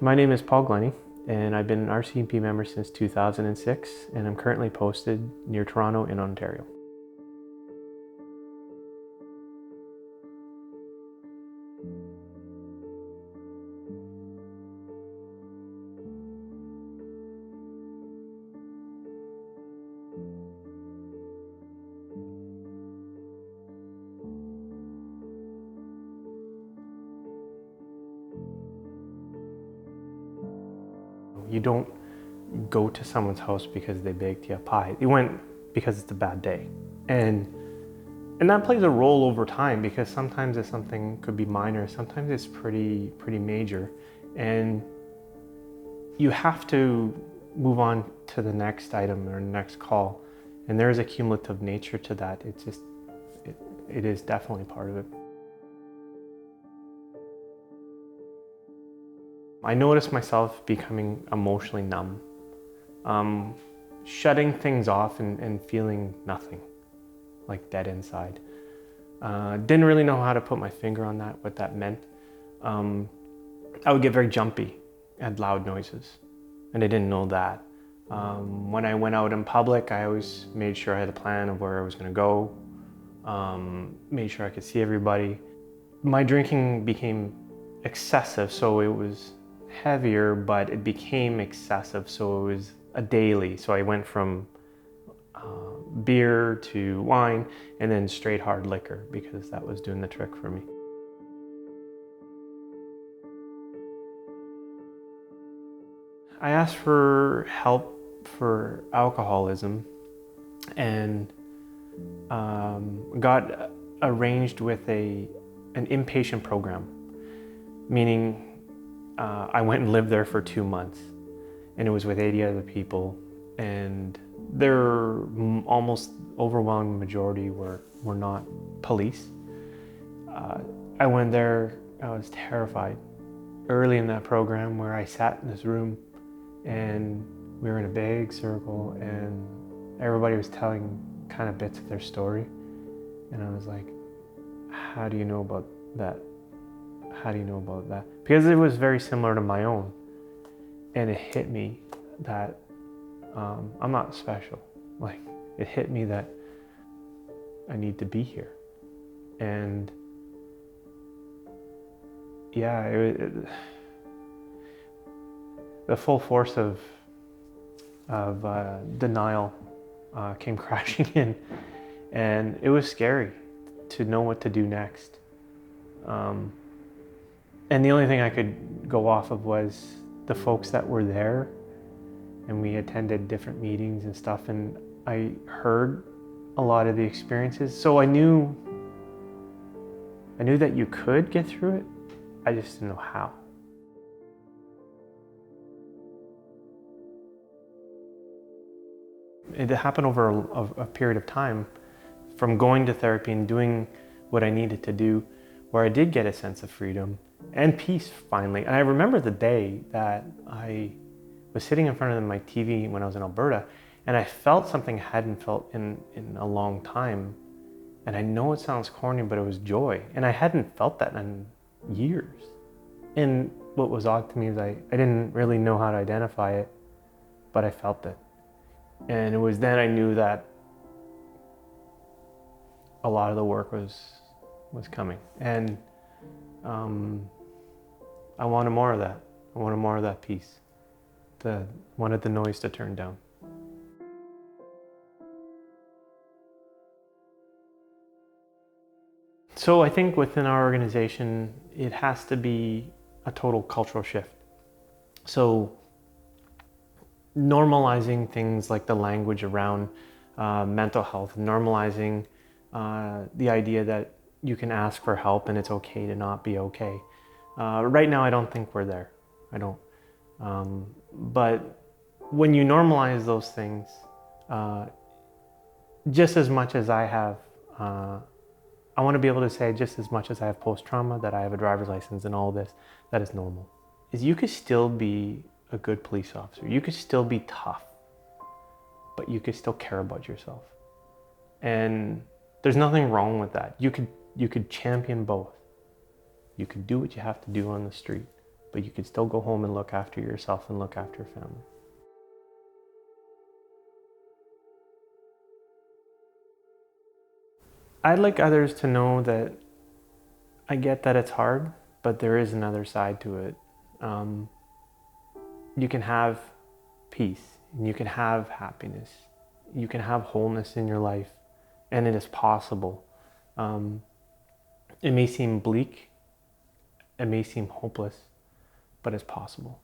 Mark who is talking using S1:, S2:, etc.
S1: My name is Paul Glennie, and I've been an RCMP member since 2006, and I'm currently posted near Toronto in Ontario. You don't go to someone's house because they baked you a pie. You went because it's a bad day. And that plays a role over time, because sometimes it's something could be minor, sometimes it's pretty major. And you have to move on to the next item or next call. And there is a cumulative nature to that. It is definitely part of it. I noticed myself becoming emotionally numb, shutting things off and feeling nothing, like dead inside. Didn't really know how to put my finger on that, what that meant. I would get very jumpy at loud noises, and I didn't know that. When I went out in public, I always made sure I had a plan of where I was going to go, made sure I could see everybody. My drinking became excessive, so it was heavier, but it became excessive, so it was a daily. So I went from beer to wine and then straight hard liquor, because that was doing the trick for me. I asked for help for alcoholism and got arranged with an inpatient program, meaning I went and lived there for 2 months, and it was with 80 other people, and their almost overwhelming majority were not police. I went there, I was terrified. Early in that program, where I sat in this room and we were in a big circle and everybody was telling kind of bits of their story, and I was like, how do you know about that? How do you know about that? Because it was very similar to my own. And it hit me that I'm not special. Like, it hit me that I need to be here. And yeah, the full force of denial came crashing in. And it was scary to know what to do next. And the only thing I could go off of was the folks that were there, and we attended different meetings and stuff, and I heard a lot of the experiences. So I knew that you could get through it. I just didn't know how. It happened over a period of time, from going to therapy and doing what I needed to do, where I did get a sense of freedom and peace finally. And I remember the day that I was sitting in front of my TV when I was in Alberta, and I felt something I hadn't felt in a long time. And I know it sounds corny, but it was joy. And I hadn't felt that in years. And what was odd to me is I didn't really know how to identify it, but I felt it. And it was then I knew that a lot of the work was coming. And I wanted more of that. I wanted more of that peace. Wanted the noise to turn down. So I think within our organization, it has to be a total cultural shift. So normalizing things like the language around mental health, normalizing the idea that you can ask for help and it's okay to not be okay. Right now, I don't think we're there. I don't. But when you normalize those things, just as much as I have, I want to be able to say just as much as I have post-trauma, that I have a driver's license and all this, that is normal. Is you could still be a good police officer. You could still be tough, but you could still care about yourself. And there's nothing wrong with that. You could champion both. You could do what you have to do on the street, but you could still go home and look after yourself and look after your family. I'd like others to know that I get that it's hard, but there is another side to it. You can have peace, and you can have happiness, you can have wholeness in your life, and it is possible. It may seem bleak, it may seem hopeless, but it's possible.